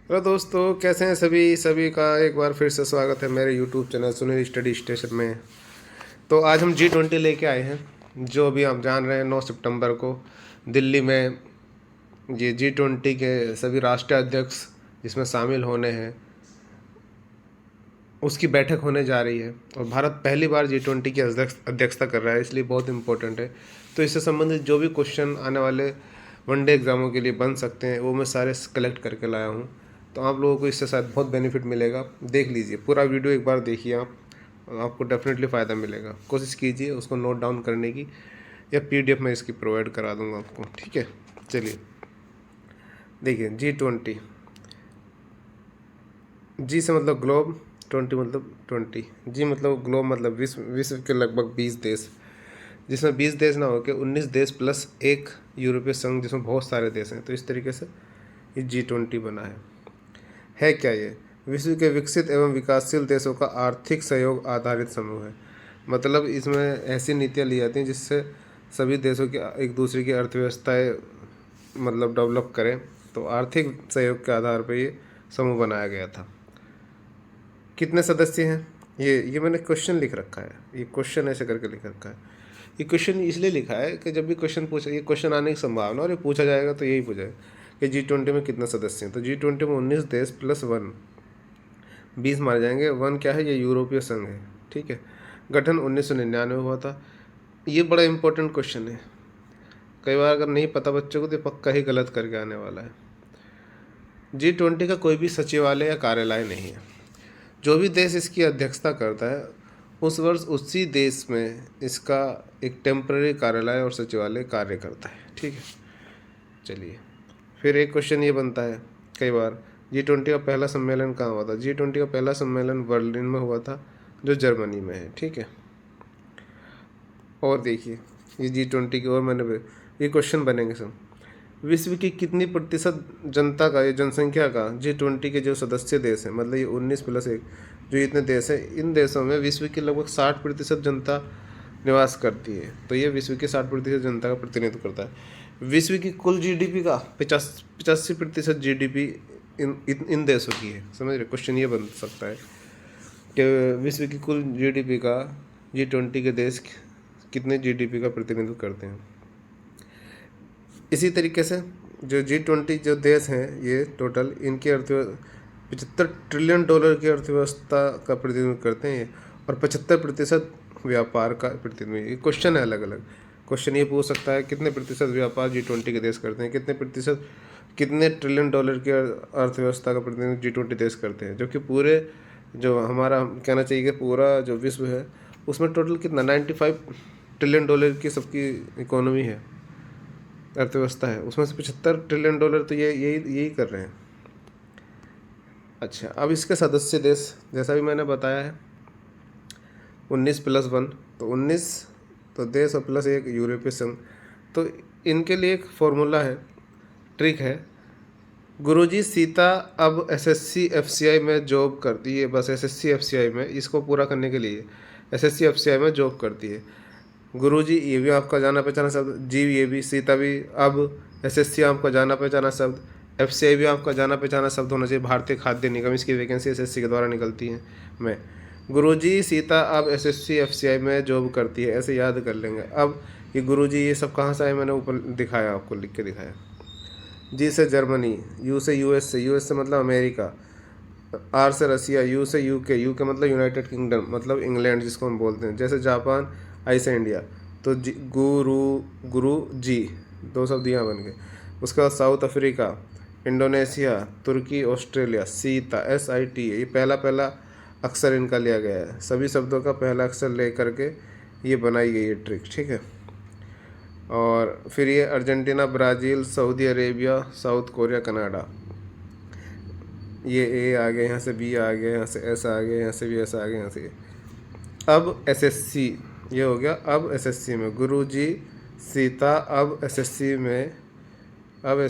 Hello दोस्तों, कैसे हैं सभी सभी का एक बार फिर से स्वागत है मेरे YouTube channel Sunil study station में। तो आज हम G20 लेके आए हैं, जो अभी आप जान रहे हैं 9 सितंबर को दिल्ली में ये G20 के सभी राष्ट्रीय अध्यक्ष जिसमें शामिल होने हैं, उसकी बैठक होने जा रही है। और भारत पहली बार G20 की अध्यक्षता कर रहा है, इसलिए बहुत इम्पोर्टेंट है। तो इससे संबंधित जो भी क्वेश्चन आने वाले वनडे एग्ज़ामों के लिए बन सकते हैं, वो मैं सारे कलेक्ट करके लाया हूँ। तो आप लोगों को इससे शायद बहुत बेनिफिट मिलेगा। देख लीजिए, पूरा वीडियो एक बार देखिए आप, आपको डेफिनेटली फ़ायदा मिलेगा। कोशिश कीजिए उसको नोट डाउन करने की, या PDF में इसकी प्रोवाइड करा दूँगा आपको। ठीक है, चलिए देखिए। G20, जी से मतलब ग्लोब, 20 मतलब 20, जी मतलब ग्लोब मतलब विश्व के लगभग 20 देश, जिसमें 20 देश ना होकर 19 देश प्लस एक यूरोपीय संघ जिसमें बहुत सारे देश हैं। तो इस तरीके से ये G20 बना है क्या ये? विश्व के विकसित एवं विकासशील देशों का आर्थिक सहयोग आधारित समूह है। मतलब इसमें ऐसी नीतियाँ ली जाती हैं जिससे सभी देशों की एक दूसरे की अर्थव्यवस्थाएं मतलब डेवलप करें। तो आर्थिक सहयोग के आधार पर ये समूह बनाया गया था। कितने सदस्य हैं? ये मैंने क्वेश्चन लिख रखा है, ये क्वेश्चन ऐसे करके लिख रखा है। ये क्वेश्चन इसलिए लिखा है कि जब भी क्वेश्चन पूछा, ये क्वेश्चन आने की संभावना और ये पूछा जाएगा तो यही पूछा है कि G20 में कितने सदस्य हैं। तो G20 में 19 देश प्लस 1, 20 मारे जाएंगे। 1 क्या है? ये यूरोपीय संघ है। ठीक है, गठन 1999 हुआ था। ये बड़ा इंपॉर्टेंट क्वेश्चन है, कई बार अगर नहीं पता बच्चों को तो पक्का ही गलत करके आने वाला है। G20 का कोई भी सचिवालय या कार्यालय नहीं है। जो भी देश इसकी अध्यक्षता करता है उस वर्ष उसी देश में इसका एक टेम्पररी कार्यालय और सचिवालय कार्य करता है। ठीक है, चलिए फिर एक क्वेश्चन ये बनता है कई बार, G20 का पहला सम्मेलन कहाँ हुआ था? G20 का पहला सम्मेलन बर्लिन में हुआ था, जो जर्मनी में है। ठीक है, और देखिए ये G20 की, और ये क्वेश्चन बनेंगे सब। विश्व की कितनी प्रतिशत जनता का, ये जनसंख्या का G20 के जो सदस्य देश हैं, मतलब ये 19 प्लस 1 जो इतने देश हैं, इन देशों में विश्व की लगभग 60% जनता निवास करती है। तो ये विश्व की 60% जनता का प्रतिनिधित्व करता है। विश्व की कुल GDP का 85% GDP इन देशों की है। समझ रहे? क्वेश्चन ये बन सकता है कि विश्व की कुल GDP का G20 के देश कितने GDP का प्रतिनिधित्व करते हैं। इसी तरीके से जो G20 जो देश हैं, ये टोटल इनकी अर्थव्यवस्था $75 ट्रिलियन की अर्थव्यवस्था का प्रतिनिधित्व करते हैं, और 75% व्यापार का प्रतिनिधित्व। ये क्वेश्चन है, अलग अलग क्वेश्चन ये पूछ सकता है कितने प्रतिशत व्यापार G20 के देश करते हैं, कितने ट्रिलियन डॉलर की अर्थव्यवस्था का प्रतिनिधित्व G20 देश करते हैं। जो कि पूरे, जो हमारा कहना चाहिए कि पूरा जो विश्व है उसमें टोटल कितना 95 ट्रिलियन डॉलर की सबकी इकोनॉमी है, अर्थव्यवस्था है, उसमें से $75 ट्रिलियन तो ये यही यही कर रहे हैं। अच्छा, अब इसके सदस्य देश जैसा भी मैंने बताया है 19 प्लस 1, तो 19 तो देश और प्लस एक यूरोपीय संघ। तो इनके लिए एक फॉर्मूला है, ट्रिक है। गुरुजी सीता अब SSC FCI में जॉब करती है, बस SSC FCI में, इसको पूरा करने के लिए SSC FCI में जॉब करती है। गुरुजी ये भी आपका जाना पहचाना शब्द, जी ये भी, सीता भी, अब SSC आपका जाना पहचाना शब्द, FCI भी आपका जाना पहचाना शब्द होना चाहिए। भारतीय खाद्य निगम, इसकी वैकेंसी SSC के द्वारा निकलती है। मैं गुरुजी सीता अब SSC FCI में जॉब करती है, ऐसे याद कर लेंगे। अब ये गुरुजी ये सब कहाँ से आए, मैंने ऊपर दिखाया, आपको लिख के दिखाया। जी से जर्मनी, U से US से, US से मतलब अमेरिका, R से रसिया, U से UK, UK मतलब यूनाइटेड किंगडम मतलब इंग्लैंड जिसको हम बोलते हैं। जैसे जापान, I से इंडिया। तो गुरु जी, दो शब्द यहाँ बन गए। उसके बाद साउथ अफ्रीका, इंडोनेशिया, तुर्की, ऑस्ट्रेलिया। सीता SIT, ये पहला पहला अक्षर इनका लिया गया है। सभी शब्दों का पहला अक्षर ले करके ये बनाई गई है ट्रिक। ठीक है, और फिर ये Argentina, Brazil, Saudi Arabia, south Korea, Canada. ये A आ गया, यहाँ से B आ गया, यहाँ से S आ गया, यहाँ से भी S आ गया, यहाँ से अब SSC ये हो गया। अब SSC में गुरुजी सीता अब SSC में, अब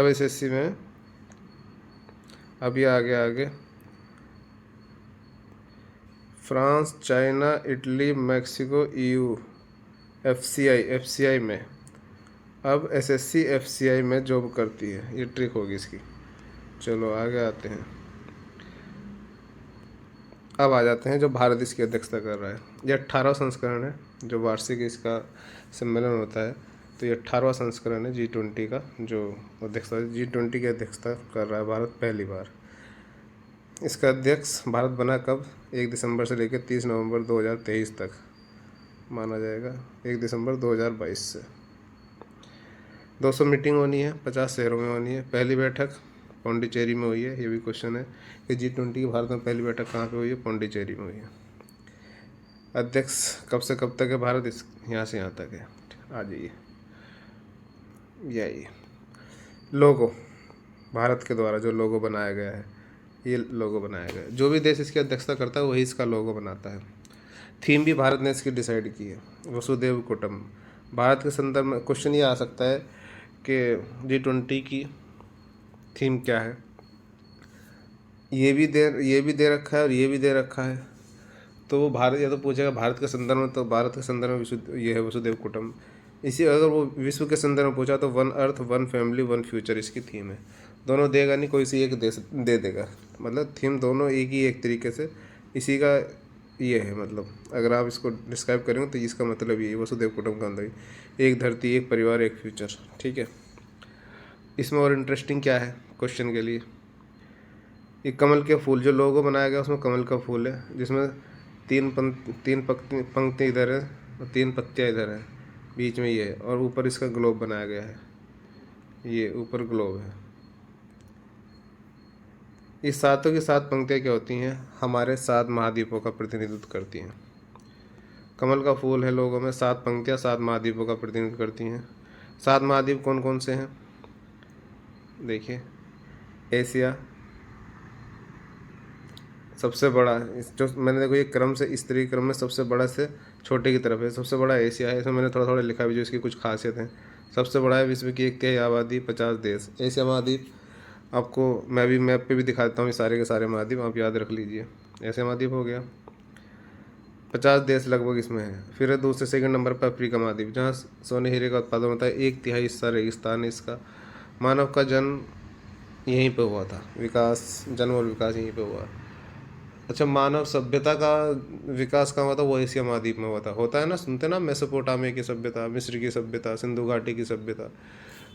SSC में अब ये आ गया आगे France, China, Italy, Mexico, EU FCI में। अब एसएससी एफसीआई में जॉब करती है, ये ट्रिक होगी इसकी। चलो आगे आते हैं। अब आ जाते हैं जो भारत इसकी अध्यक्षता कर रहा है। ये 18वां संस्करण है, जो वार्षिक इसका सम्मेलन होता है। तो ये 18वां संस्करण है G20 का, जो अध्यक्षता G20 की अध्यक्षता कर रहा है भारत पहली बार। इसका अध्यक्ष भारत बना कब? 1 दिसंबर से लेकर 30 नवंबर 2023 तक माना जाएगा, 1 दिसंबर 2022 से। 200 मीटिंग होनी है, 50 शहरों में होनी है। पहली बैठक पौंडीचेरी में हुई है। ये भी क्वेश्चन है कि G20 की भारत में पहली बैठक कहाँ पे हुई है? पौंडीचेरी में हुई है। अध्यक्ष कब से कब तक है भारत? इस यहाँ से यहाँ तक है। आ जाइए, यही लोगो भारत के द्वारा जो लोगो बनाया गया है, ये लोगो बनाया गया है। जो भी देश इसकी अध्यक्षता करता है वही इसका लोगो बनाता है। थीम भी भारत ने इसकी डिसाइड की है, वसुदेव कुटुंब। भारत के संदर्भ में क्वेश्चन ये आ सकता है कि G20 की थीम क्या है। ये भी दे रखा है और ये भी दे रखा है। तो वो भारत या तो पूछेगा भारत के संदर्भ में, तो भारत के संदर्भ में विश्व ये है वसुदेव कुटुंब। इसी अगर वो विश्व के संदर्भ में पूछा तो one earth one family one future इसकी थीम है। दोनों देगा नहीं, कोई सी एक दे देगा। मतलब थीम दोनों एक ही एक तरीके से इसी का ये है। मतलब अगर आप इसको डिस्क्राइब करेंगे तो इसका मतलब ये वसुदेव कुटुंब का अंदर एक धरती एक परिवार एक फ्यूचर। ठीक है। इसमें और इंटरेस्टिंग क्या है क्वेश्चन के लिए? ये कमल के फूल जो लोगो बनाया गया उसमें कमल का फूल है, जिसमें तीन पंक्ति इधर है और 3 पत्तियाँ इधर हैं, बीच में ये है, और ऊपर इसका ग्लोब बनाया गया है। ये ऊपर ग्लोब है। ये सातों की 7 पंक्तियाँ क्या होती हैं? हमारे 7 महाद्वीपों का प्रतिनिधित्व करती हैं। कमल का फूल है लोगों में, 7 पंक्तियाँ 7 महाद्वीपों का प्रतिनिधित्व करती हैं। 7 महाद्वीप कौन कौन से हैं? देखिए, एशिया सबसे बड़ा, जो मैंने देखो ये क्रम से इस तरीके क्रम में सबसे बड़ा से छोटे की तरफ है। सबसे बड़ा एशिया है, इसमें मैंने थोड़ा थोड़ा लिखा भी जो इसकी कुछ खासियत है। सबसे बड़ा है, विश्व की 1/3 आबादी, 50 देश। एशिया महाद्वीप आपको मैं भी मैप पे भी दिखा देता हूँ, ये सारे के सारे महाद्वीप आप याद रख लीजिए। एशिया महाद्वीप हो गया, 50 देश लगभग इसमें है। फिर है दूसरे सेकंड नंबर पर अफ्रीका महाद्वीप, जहाँ सोने हीरे का उत्पादन होता है। 1/3 हिस्सा रेगिस्तान है इसका। मानव का जन्म यहीं पे हुआ था, जन्म और विकास यहीं पे हुआ। अच्छा, मानव सभ्यता का विकास कहाँ हुआ था? वो एशिया महाद्वीप में हुआ था। होता है ना, सुनते ना, मेसोपोटामिया की सभ्यता, मिस्र की सभ्यता, सिंधु घाटी की सभ्यता।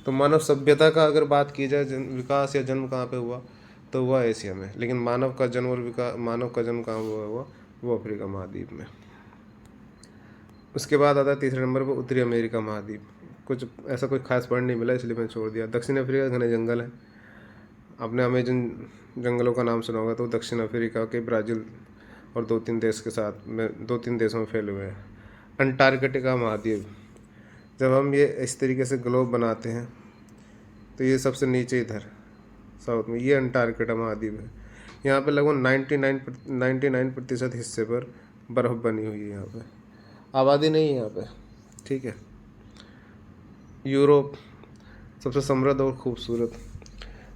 तो मानव सभ्यता का अगर बात की जाए, विकास या जन्म कहाँ पे हुआ, तो हुआ एशिया में। लेकिन मानव का जन्म और विकास, मानव का जन्म कहाँ हुआ वो अफ्रीका महाद्वीप में। उसके बाद आता है तीसरे नंबर पर उत्तरी अमेरिका महाद्वीप। कुछ ऐसा कोई खास पॉइंट नहीं मिला, इसलिए मैंने छोड़ दिया। दक्षिण अफ्रीका घने जंगल है, आपने अमेजन जंगलों का नाम सुना होगा, तो दक्षिण अफ्रीका के ब्राज़ील और 2-3 देश के साथ में 2-3 देशों में फैले हुए हैं। अंटार्कटिका महाद्वीप, जब हम ये इस तरीके से ग्लोब बनाते हैं तो ये सबसे नीचे इधर साउथ में ये अंटार्कटिका महाद्वीप है। यहाँ पे लगभग 99% हिस्से पर बर्फ़ बनी हुई है। यहाँ पे आबादी नहीं है यहाँ पे। ठीक है। यूरोप सबसे समृद्ध और खूबसूरत,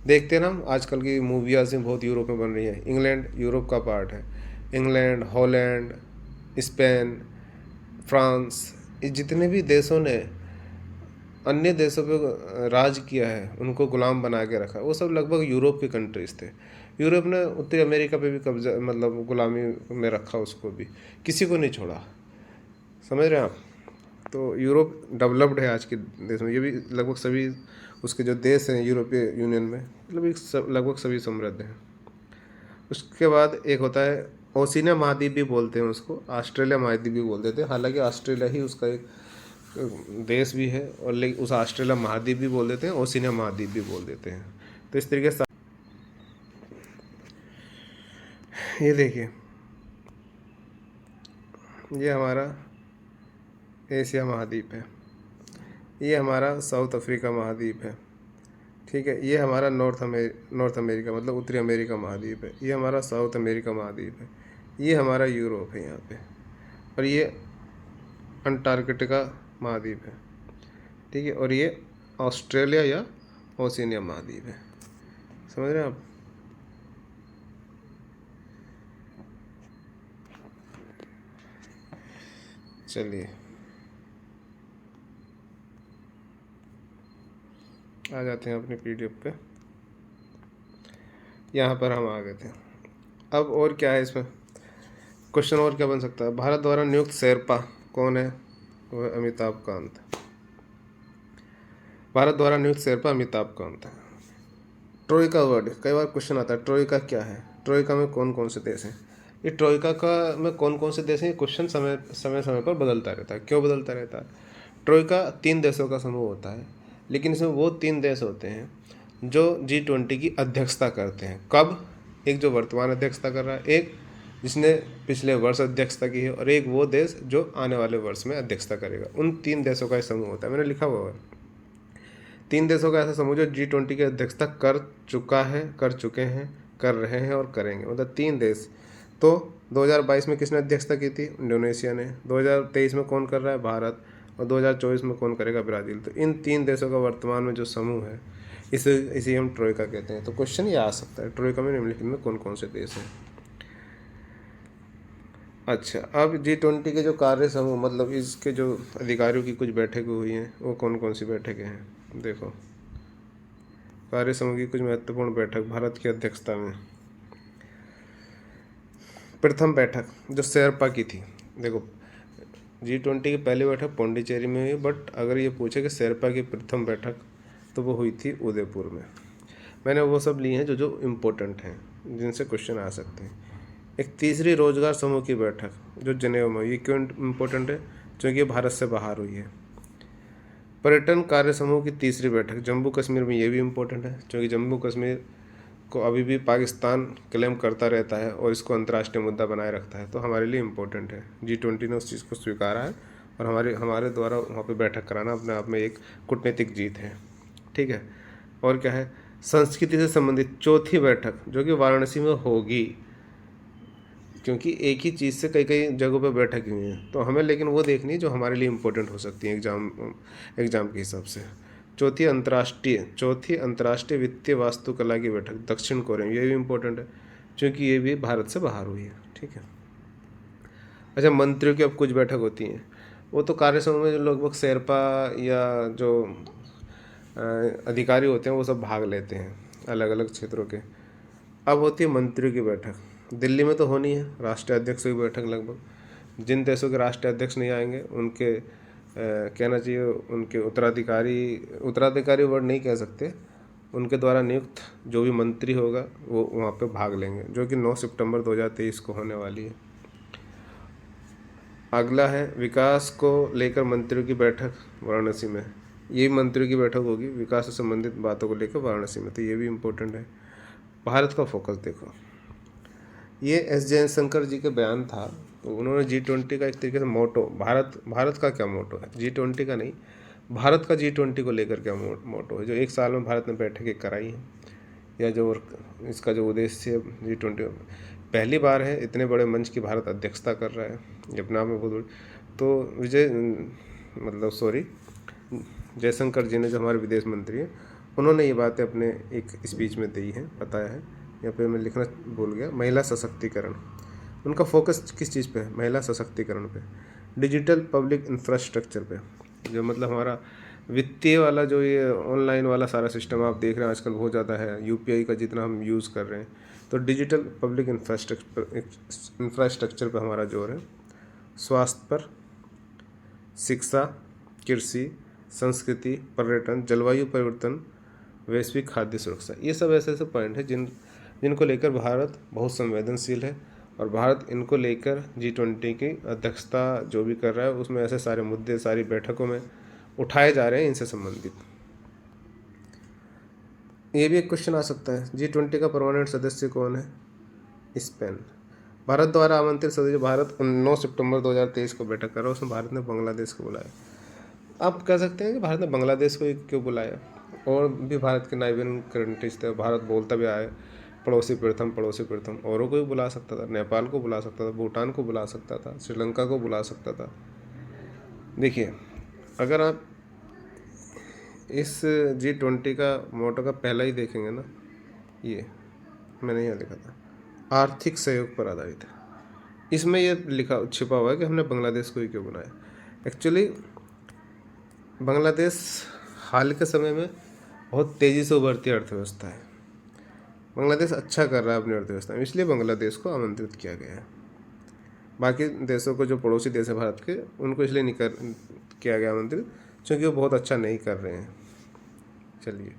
देखते हैं ना आजकल की मूवियाँ बहुत यूरोप में बन रही हैं। इंग्लैंड यूरोप का पार्ट है। इंग्लैंड, हॉलैंड, स्पेन, फ्रांस, ये जितने भी देशों ने अन्य देशों पे राज किया है, उनको गुलाम बना के रखा, वो सब लगभग यूरोप के कंट्रीज़ थे। यूरोप ने उत्तरी अमेरिका पे भी कब्जा, मतलब गुलामी में रखा उसको भी, किसी को नहीं छोड़ा। समझ रहे हैं आप? तो यूरोप डेवलप्ड है आज के देश में। ये भी लगभग सभी उसके जो देश हैं यूरोपीय यूनियन में, मतलब लगभग सभी समृद्ध हैं। उसके बाद एक होता है ओशिनिया महाद्वीप भी बोलते हैं उसको, ऑस्ट्रेलिया महाद्वीप भी बोल देते हैं। हालांकि ऑस्ट्रेलिया ही उसका एक देश भी है, और लेकिन उस ऑस्ट्रेलिया महाद्वीप भी बोल देते हैं, ओशिनिया महाद्वीप भी बोल देते हैं। तो इस तरीके से ये देखिए, ये हमारा एशिया महाद्वीप है, ये हमारा साउथ अफ्रीका महाद्वीप है। ठीक है। ये हमारा नॉर्थ अमेरिका मतलब उत्तरी अमेरिका महाद्वीप है। ये हमारा साउथ अमेरिका महाद्वीप है। ये हमारा यूरोप है यहाँ पे, और ये अंटार्कटिका महाद्वीप है। ठीक है। और ये ऑस्ट्रेलिया या ओशिनिया महाद्वीप है। समझ रहे हैं आप? चलिए, आ जाते हैं अपनी PDF पे। यहाँ पर हम आ गए थे। अब और क्या है इसमें क्वेश्चन, और क्या बन सकता है। भारत द्वारा नियुक्त शेरपा कौन है? वो है अमिताभ कांत। भारत द्वारा नियुक्त शेरपा अमिताभ कांत है। ट्रोइका वर्ड कई बार क्वेश्चन आता है, ट्रोइका क्या है, ट्रोइका में कौन कौन से देश हैं। ये ट्रोइका का में कौन कौन से देश हैं, ये क्वेश्चन समय समय समय पर बदलता रहता है। क्यों बदलता रहता है? ट्रोइका 3 देशों का समूह होता है, लेकिन इसमें वो 3 देश होते हैं जो G20 की अध्यक्षता करते हैं। कब? एक जो वर्तमान अध्यक्षता कर रहा है, एक जिसने पिछले वर्ष अध्यक्षता की है, और एक वो देश जो आने वाले वर्ष में अध्यक्षता करेगा। उन 3 देशों का समूह होता है, मैंने लिखा हुआ है। 3 देशों का ऐसा समूह जो G20 की अध्यक्षता कर चुका है, कर चुके हैं, कर रहे हैं और करेंगे, मतलब 3 देश। तो 2022 में किसने अध्यक्षता की थी? इंडोनेशिया ने। 2023 में कौन कर रहा है? भारत। और 2024 में कौन करेगा? ब्राज़ील। तो इन 3 देशों का वर्तमान में जो समूह है, इसे हम ट्रोइका कहते हैं। तो क्वेश्चन ये आ सकता है, ट्रोइका में निम्नलिखित में कौन कौन से देश हैं। अच्छा, अब G20 के जो कार्य समूह, मतलब इसके जो अधिकारियों की कुछ बैठकें हुई हैं, वो कौन कौन सी बैठकें हैं। देखो, कार्य समूह की कुछ महत्वपूर्ण बैठक भारत की अध्यक्षता में। प्रथम बैठक जो शेरपा की थी, देखो G20 की पहली बैठक पौंडीचेरी में हुई, बट अगर ये पूछे कि शेरपा की प्रथम बैठक, तो वो हुई थी उदयपुर में। मैंने वो सब लिए हैं जो जो इम्पोर्टेंट हैं, जिनसे क्वेश्चन आ सकते हैं। एक तीसरी रोजगार समूह की बैठक जो जनेवा में हुई, ये क्यों इम्पोर्टेंट है? क्योंकि ये भारत से बाहर हुई है। पर्यटन कार्य समूह की तीसरी बैठक जम्मू कश्मीर में, ये भी इम्पोर्टेंट है, क्योंकि जम्मू कश्मीर को अभी भी पाकिस्तान क्लेम करता रहता है और इसको अंतर्राष्ट्रीय मुद्दा बनाए रखता है, तो हमारे लिए इम्पोर्टेंट है। G20 ने उस चीज़ को स्वीकारा है, और हमारे द्वारा वहाँ पे बैठक कराना अपने आप में एक कूटनीतिक जीत है। ठीक है, और क्या है? संस्कृति से संबंधित चौथी बैठक जो कि वाराणसी में होगी, क्योंकि एक ही चीज़ से कई कई जगहों पर बैठक हुई हैं, तो हमें लेकिन वो देखनी है जो हमारे लिए इम्पोर्टेंट हो सकती है एग्ज़ाम के हिसाब से। चौथी अंतर्राष्ट्रीय वित्तीय वास्तुकला की बैठक दक्षिण कोरिया में, ये भी इम्पोर्टेंट है, क्योंकि ये भी भारत से बाहर हुई है। ठीक है। अच्छा, मंत्रियों की अब कुछ बैठक होती हैं, वो तो कार्य समूह में जो लगभग शेरपा या जो अधिकारी होते हैं वो सब भाग लेते हैं अलग अलग क्षेत्रों के। अब होती है मंत्रियों की बैठक, दिल्ली में तो होनी है, राष्ट्रीय अध्यक्ष की बैठक। लगभग जिन देशों के राष्ट्रीय अध्यक्ष नहीं आएंगे उनके कहना चाहिए उनके उत्तराधिकारी वर्ड नहीं कह सकते, उनके द्वारा नियुक्त जो भी मंत्री होगा वो वहाँ पे भाग लेंगे, जो कि 9 सितंबर 2023 को होने वाली है। अगला है विकास को लेकर मंत्रियों की बैठक वाराणसी में, ये मंत्रियों की बैठक होगी विकास से संबंधित बातों को लेकर वाराणसी में, तो ये भी इम्पोर्टेंट है। भारत का फोकस देखो, ये एस जयशंकर जी के बयान था, तो उन्होंने G20 का एक तरीके से मोटो, भारत का क्या मोटो है, G20 का नहीं, भारत का G20 को लेकर क्या मोटो है, जो एक साल में भारत ने बैठकें कराई हैं, या जो इसका जो उद्देश्य है G20, पहली बार है इतने बड़े मंच की भारत अध्यक्षता कर रहा है, ये अपने आप में बहुत बड़ी। तो जयशंकर जी ने, जो हमारे विदेश मंत्री हैं, उन्होंने ये बातें अपने एक स्पीच में दी हैं, बताया है। यहाँ पे मैं लिखना भूल गया, महिला सशक्तिकरण, उनका फोकस किस चीज़ पे है? महिला सशक्तिकरण पे। डिजिटल पब्लिक इंफ्रास्ट्रक्चर पे, जो मतलब हमारा वित्तीय वाला जो ये ऑनलाइन वाला सारा सिस्टम आप देख रहे हैं आजकल बहुत ज़्यादा है, UPI का जितना हम यूज़ कर रहे हैं, तो डिजिटल पब्लिक इंफ्रास्ट्रक्चर पर हमारा जोर है। स्वास्थ्य पर, शिक्षा, कृषि, संस्कृति, पर्यटन, जलवायु परिवर्तन, वैश्विक खाद्य सुरक्षा, ये सब ऐसे ऐसे पॉइंट हैं जिनको लेकर भारत बहुत संवेदनशील है, और भारत इनको लेकर G20 की अध्यक्षता जो भी कर रहा है उसमें ऐसे सारे मुद्दे सारी बैठकों में उठाए जा रहे हैं इनसे संबंधित। ये भी एक क्वेश्चन आ सकता है, G20 का परमानेंट सदस्य कौन है? स्पेन। भारत द्वारा आमंत्रित सदस्य, भारत 9 सितंबर 2023 को बैठक कर रहा है, उसमें भारत ने बांग्लादेश को बुलाया। आप कह सकते हैं कि भारत ने बांग्लादेश को क्यों बुलाया, और भी भारत के नाइबरिंग कंट्रीज थे, भारत बोलता भी आया पड़ोसी प्रथम, औरों को भी बुला सकता था, नेपाल को बुला सकता था, भूटान को बुला सकता था, श्रीलंका को बुला सकता था। देखिए, अगर आप इस G20 का मोटो का पहला ही देखेंगे ना, ये मैंने यहाँ लिखा था, आर्थिक सहयोग पर आधारित है, इसमें ये लिखा छिपा हुआ है कि हमने बांग्लादेश को ही क्यों बनाया। एक्चुअली बांग्लादेश हाल के समय में बहुत तेज़ी से उभरती अर्थव्यवस्था है। बांग्लादेश अच्छा कर रहा है अपनी अर्थव्यवस्था में, इसलिए बांग्लादेश को आमंत्रित किया गया है। बाकी देशों को जो पड़ोसी देश है भारत के, उनको इसलिए नहीं किया गया आमंत्रित क्योंकि वो बहुत अच्छा नहीं कर रहे हैं। चलिए,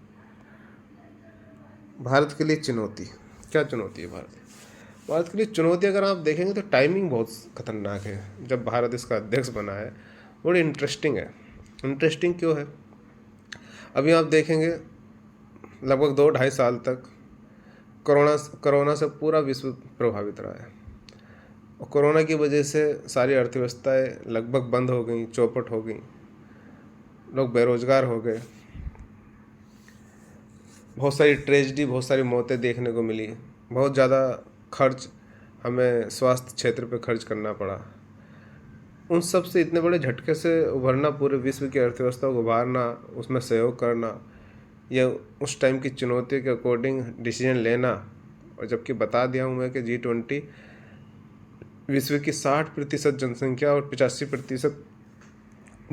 भारत के लिए चुनौती, क्या चुनौती है भारत के लिए? चुनौती अगर आप देखेंगे तो टाइमिंग बहुत खतरनाक है। जब भारत इसका अध्यक्ष बना है, बड़ी इंटरेस्टिंग है। इंटरेस्टिंग क्यों है? अभी आप देखेंगे लगभग 2-2.5 साल तक कोरोना से पूरा विश्व प्रभावित रहा है, और कोरोना की वजह से सारी अर्थव्यवस्थाएं लगभग बंद हो गई, चौपट हो गई, लोग बेरोजगार हो गए, बहुत सारी ट्रेजिडी, बहुत सारी मौतें देखने को मिली, बहुत ज़्यादा खर्च हमें स्वास्थ्य क्षेत्र पे खर्च करना पड़ा। उन सब से इतने बड़े झटके से उभरना, पूरे विश्व की अर्थव्यवस्था को उभारना, उसमें सहयोग करना, या उस टाइम की चुनौतियों के अकॉर्डिंग डिसीजन लेना। और जबकि बता दिया हूँ मैं कि G20 विश्व की 60% जनसंख्या और 85%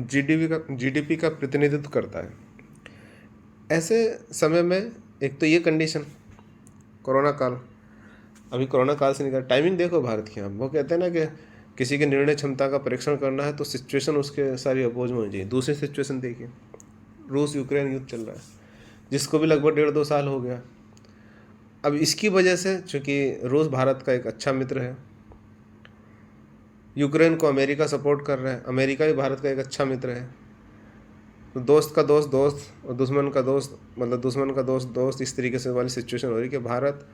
जीडीपी का प्रतिनिधित्व करता है। ऐसे समय में एक तो ये कंडीशन, कोरोना काल, अभी कोरोना काल से निकल, टाइमिंग देखो भारत की। हम वो कहते हैं ना कि किसी के निर्णय क्षमता का परीक्षण करना है तो सिचुएशन उसके सारी अपोज में होनी चाहिए। दूसरी सिचुएशन देखिए, रूस यूक्रेन युद्ध चल रहा है, जिसको भी लगभग 1.5-2 साल हो गया। अब इसकी वजह से, चूँकि रूस भारत का एक अच्छा मित्र है, यूक्रेन को अमेरिका सपोर्ट कर रहा है, अमेरिका भी भारत का एक अच्छा मित्र है, तो दोस्त का दोस्त दोस्त और दुश्मन का दोस्त, मतलब दुश्मन का दोस्त दोस्त, इस तरीके से वाली सिचुएशन हो रही है कि भारत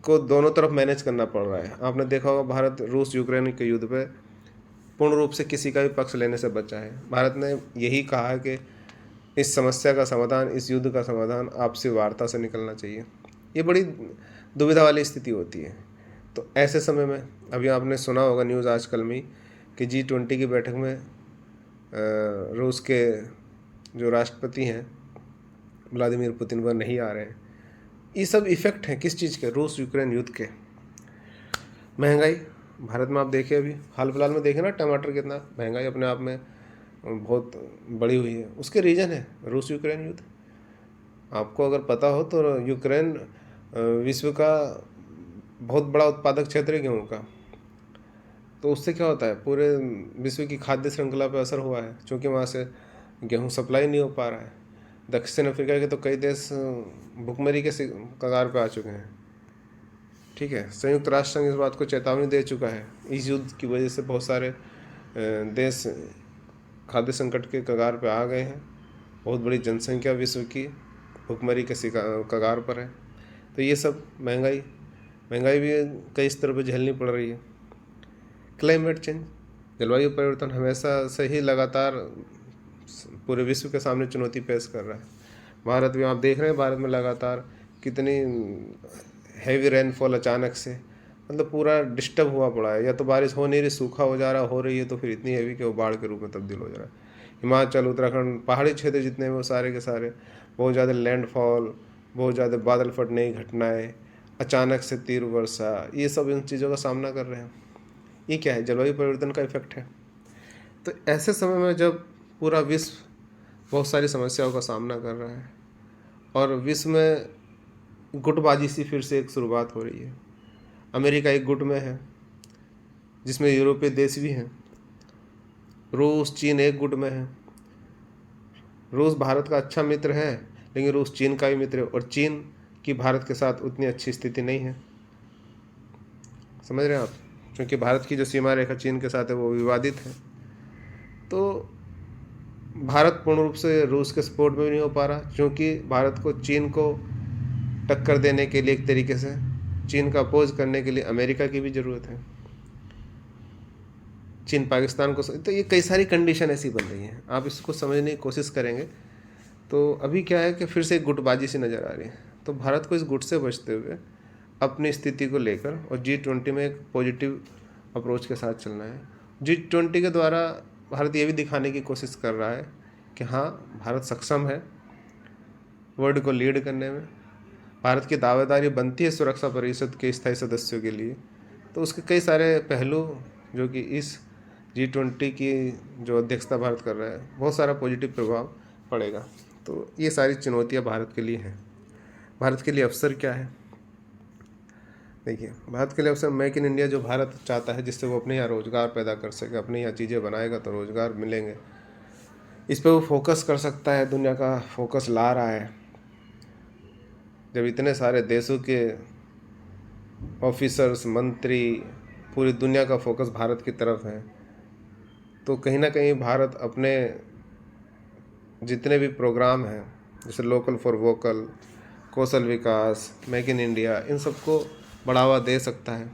को दोनों तरफ मैनेज करना पड़ रहा है। आपने देखा होगा भारत रूस यूक्रेन के युद्ध पे पूर्ण रूप से किसी का भी पक्ष लेने से बचा है। भारत ने यही कहा है कि इस समस्या का समाधान, इस युद्ध का समाधान आपसी वार्ता से निकलना चाहिए। ये बड़ी दुविधा वाली स्थिति होती है। तो ऐसे समय में, अभी आपने सुना होगा न्यूज़ आजकल में कि G20 की बैठक में रूस के जो राष्ट्रपति हैं व्लादिमीर पुतिन वह नहीं आ रहे हैं। ये सब इफ़ेक्ट हैं किस चीज़ के? रूस यूक्रेन युद्ध के। महंगाई भारत में आप देखिए, अभी हाल फिलहाल में देखे ना, टमाटर कितना महंगाई अपने आप में बहुत बढ़ी हुई है। उसके रीज़न है रूस यूक्रेन युद्ध। आपको अगर पता हो तो यूक्रेन विश्व का बहुत बड़ा उत्पादक क्षेत्र है गेहूँ का। तो उससे क्या होता है, पूरे विश्व की खाद्य श्रृंखला पर असर हुआ है, क्योंकि वहाँ से गेहूँ सप्लाई नहीं हो पा रहा है। दक्षिण अफ्रीका के तो कई देश भुखमरी के कगार पे आ चुके हैं। ठीक है, संयुक्त राष्ट्र संघ इस बात को चेतावनी दे चुका है। इस युद्ध की वजह से बहुत सारे देश खाद्य संकट के कगार पे आ गए हैं। बहुत बड़ी जनसंख्या विश्व की भुखमरी के कगार पर है। तो ये सब महंगाई भी कई स्तर पर झेलनी पड़ रही है। क्लाइमेट चेंज, जलवायु परिवर्तन हमेशा से ही लगातार पूरे विश्व के सामने चुनौती पेश कर रहा है। भारत में आप देख रहे हैं, भारत में लगातार कितनी हैवी रेनफॉल अचानक से, मतलब पूरा डिस्टर्ब हुआ पड़ा है। या तो बारिश हो नहीं रही, सूखा हो जा रहा, हो रही है तो फिर इतनी हैवी कि वो बाढ़ के रूप में तब्दील हो जा रहा है। हिमाचल, उत्तराखंड, पहाड़ी क्षेत्र जितने हैं वो सारे के सारे बहुत ज़्यादा लैंडफॉल, बहुत ज़्यादा बादल फटने की घटनाएँ, अचानक से तीव्र वर्षा, ये सब इन चीज़ों का सामना कर रहे हैं। ये क्या है? जलवायु परिवर्तन का इफेक्ट है। तो ऐसे समय में जब पूरा विश्व बहुत सारी समस्याओं का सामना कर रहा है और विश्व में गुटबाजी सी फिर से एक शुरुआत हो रही है। अमेरिका एक गुट में है जिसमें यूरोपीय देश भी हैं। रूस, चीन एक गुट में है। रूस भारत का अच्छा मित्र है, लेकिन रूस चीन का भी मित्र है, और चीन की भारत के साथ उतनी अच्छी स्थिति नहीं है। समझ रहे हैं आप? क्योंकि भारत की जो सीमा रेखा चीन के साथ है वो विवादित है। तो भारत पूर्ण रूप से रूस के सपोर्ट में भी नहीं हो पा रहा, क्योंकि भारत को चीन को टक्कर देने के लिए, एक तरीके से चीन का अपोज करने के लिए अमेरिका की भी ज़रूरत है। चीन पाकिस्तान को, तो ये कई सारी कंडीशन ऐसी बन रही हैं। आप इसको समझने की कोशिश करेंगे तो अभी क्या है कि फिर से एक गुटबाजी सी नज़र आ रही है। तो भारत को इस गुट से बचते हुए अपनी स्थिति को लेकर और G20 में एक पॉजिटिव अप्रोच के साथ चलना है। G20 के द्वारा भारत ये भी दिखाने की कोशिश कर रहा है कि हाँ, भारत सक्षम है वर्ल्ड को लीड करने में। भारत की दावेदारी बनती है सुरक्षा परिषद के स्थायी सदस्यों के लिए। तो उसके कई सारे पहलू जो कि इस G20 की जो अध्यक्षता भारत कर रहा है, बहुत सारा पॉजिटिव प्रभाव पड़ेगा। तो ये सारी चुनौतियाँ भारत के लिए हैं। भारत के लिए अवसर क्या है? देखिए, भारत के लिए अवसर मेक इन इंडिया जो भारत चाहता है, जिससे वो अपने यहाँ रोज़गार पैदा कर सके, अपने यहाँ चीज़ें बनाएगा तो रोज़गार मिलेंगे, इस पे वो फोकस कर सकता है। दुनिया का फोकस ला रहा है। जब इतने सारे देशों के ऑफिसर्स, मंत्री, पूरी दुनिया का फोकस भारत की तरफ है, तो कहीं ना कहीं भारत अपने जितने भी प्रोग्राम हैं, जैसे लोकल फॉर वोकल, कौशल विकास, मेक इन इंडिया, इन सबको बढ़ावा दे सकता है।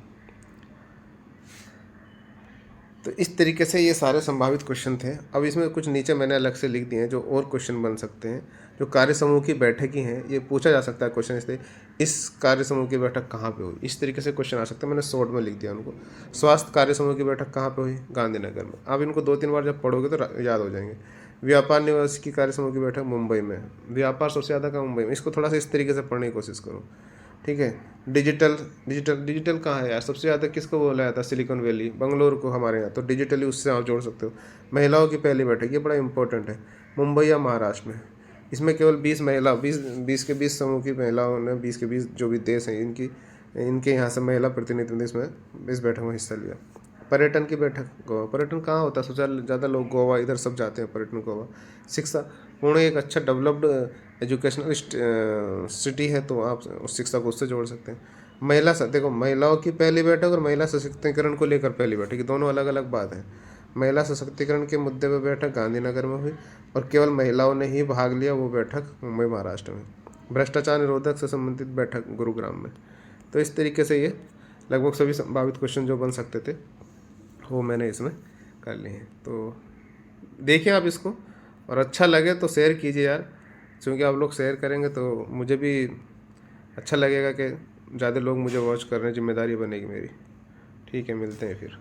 तो इस तरीके से ये सारे संभावित क्वेश्चन थे। अब इसमें कुछ नीचे मैंने अलग से लिख दिए हैं जो और क्वेश्चन बन सकते हैं। जो कार्य समूह की बैठक ही हैं, ये पूछा जा सकता है क्वेश्चन, इसलिए इस कार्य समूह की बैठक कहाँ पे हुई, इस तरीके से क्वेश्चन आ सकते हैं। मैंने शॉर्ट में लिख दिया उनको। स्वास्थ्य कार्य समूह की बैठक कहाँ पे हुई? गांधीनगर में। आप इनको 2-3 बार जब पढ़ोगे तो याद हो जाएंगे। व्यापार निवास की कार्य समूह की बैठक मुंबई में। व्यापार सबसे ज़्यादा का मुंबई में। इसको थोड़ा सा इस तरीके से पढ़ने की कोशिश करो, ठीक है। डिजिटल कहाँ है यार? सबसे ज़्यादा किसको बोला जाता है? सिलिकॉन वैली, बंगलोर को हमारे यहाँ। तो डिजिटली उससे आप जोड़ सकते हो। महिलाओं की पहली बैठक, ये बड़ा इंपॉर्टेंट है, मुंबई या महाराष्ट्र में। इसमें केवल 20 महिला, 20 के 20 समूह की महिलाओं ने, 20 के 20 जो भी देश हैं इनके यहाँ से महिला प्रतिनिधित्व इसमें इस बैठक में हिस्सा लिया। पर्यटन की बैठक, गोवा। पर्यटन कहाँ होता है? सबसे ज़्यादा लोग गोवा, इधर सब जाते हैं पर्यटन, गोवा। शिक्षा, पुणे एक अच्छा डेवलप्ड एजुकेशनल सिटी है, तो आप उस शिक्षा को उससे जोड़ सकते हैं। देखो, महिलाओं की पहली बैठक और महिला सशक्तिकरण को लेकर पहली बैठक, ये दोनों अलग अलग बात है। महिला सशक्तिकरण के मुद्दे पर बैठक गांधीनगर में हुई और केवल महिलाओं ने ही भाग लिया, वो बैठक मुंबई महाराष्ट्र में। भ्रष्टाचार निरोधक से संबंधित बैठक गुरुग्राम में। तो इस तरीके से ये लगभग सभी संभावित क्वेश्चन जो बन सकते थे वो मैंने इसमें कर लिए हैं। तो देखिए आप इसको, और अच्छा लगे तो शेयर कीजिए यार, क्योंकि आप लोग शेयर करेंगे तो मुझे भी अच्छा लगेगा कि ज़्यादा लोग मुझे वॉच कर रहे हैं, जिम्मेदारी बनेगी मेरी। ठीक है, मिलते हैं फिर।